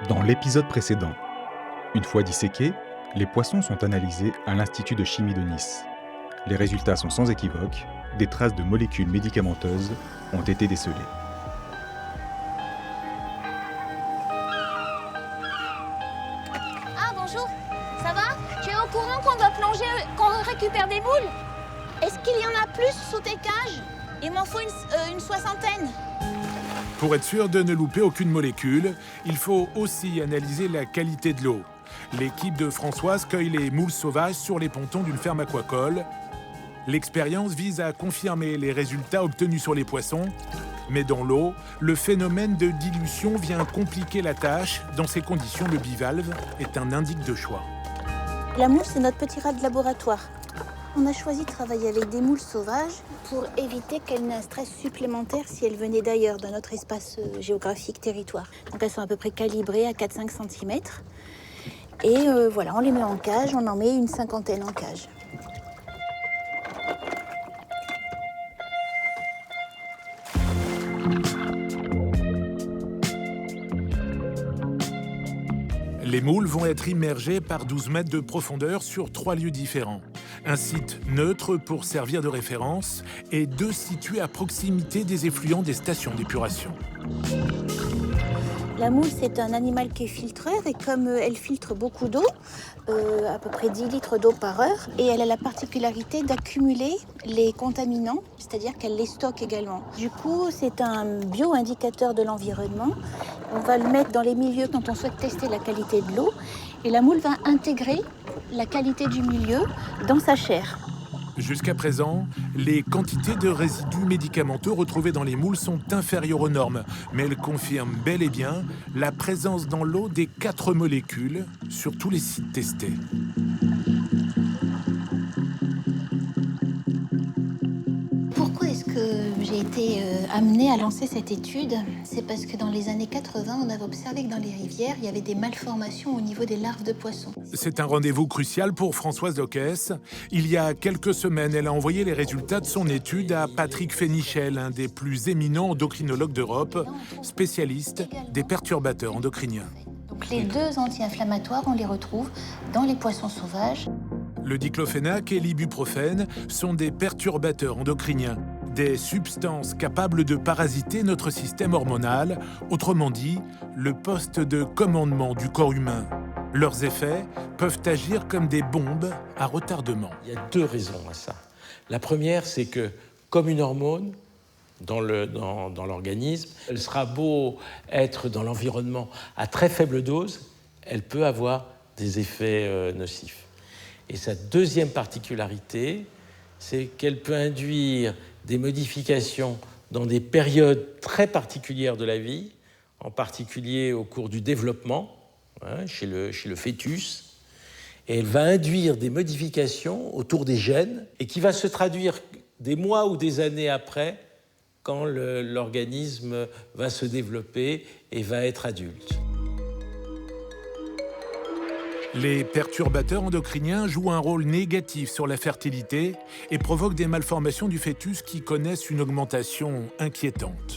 Dans l'épisode précédent, une fois disséqués, les poissons sont analysés à l'Institut de chimie de Nice. Les résultats sont sans équivoque, des traces de molécules médicamenteuses ont été décelées. Ah bonjour, ça va? Tu es au courant qu'on doit plonger, qu'on récupère des moules? Est-ce qu'il y en a plus sous tes cages? Il m'en faut une soixantaine. Pour être sûr de ne louper aucune molécule, il faut aussi analyser la qualité de l'eau. L'équipe de Françoise cueille les moules sauvages sur les pontons d'une ferme aquacole. L'expérience vise à confirmer les résultats obtenus sur les poissons, mais dans l'eau, le phénomène de dilution vient compliquer la tâche. Dans ces conditions, le bivalve est un indice de choix. La moule, c'est notre petit rat de laboratoire. On a choisi de travailler avec des moules sauvages pour éviter qu'elles n'aient un stress supplémentaire si elles venaient d'ailleurs, dans notre espace géographique territoire. Donc elles sont à peu près calibrées à 4-5 cm. Et voilà, on les met en cage, on en met une cinquantaine en cage. Les moules vont être immergés par 12 mètres de profondeur sur 3 lieux différents. Un site neutre pour servir de référence et 2 situés à proximité des effluents des stations d'épuration. La moule, c'est un animal qui est filtreur et comme elle filtre beaucoup d'eau, à peu près 10 litres d'eau par heure, et elle a la particularité d'accumuler les contaminants, c'est-à-dire qu'elle les stocke également. Du coup, c'est un bio-indicateur de l'environnement. On va le mettre dans les milieux quand on souhaite tester la qualité de l'eau, et la moule va intégrer la qualité du milieu dans sa chair. Jusqu'à présent, les quantités de résidus médicamenteux retrouvés dans les moules sont inférieures aux normes, mais elles confirment bel et bien la présence dans l'eau des 4 molécules sur tous les sites testés. Pourquoi est-ce que j'ai été amenée à lancer cette étude? C'est parce que dans les années 80, on avait observé que dans les rivières, il y avait des malformations au niveau des larves de poissons. C'est un rendez-vous crucial pour Françoise Docès. Il y a quelques semaines, elle a envoyé les résultats de son étude à Patrick Fénichel, un des plus éminents endocrinologues d'Europe, spécialiste des perturbateurs endocriniens. Donc les 2 anti-inflammatoires, on les retrouve dans les poissons sauvages. Le diclofénac et l'ibuprofène sont des perturbateurs endocriniens, des substances capables de parasiter notre système hormonal, autrement dit, le poste de commandement du corps humain. Leurs effets peuvent agir comme des bombes à retardement. Il y a 2 raisons à ça. La première, c'est que, comme une hormone dans l'organisme, elle sera beau être dans l'environnement à très faible dose, elle peut avoir des effets nocifs. Et sa deuxième particularité, c'est qu'elle peut induire des modifications dans des périodes très particulières de la vie, en particulier au cours du développement, chez le fœtus, et elle va induire des modifications autour des gènes et qui va se traduire des mois ou des années après quand l'organisme va se développer et va être adulte. Les perturbateurs endocriniens jouent un rôle négatif sur la fertilité et provoquent des malformations du fœtus qui connaissent une augmentation inquiétante.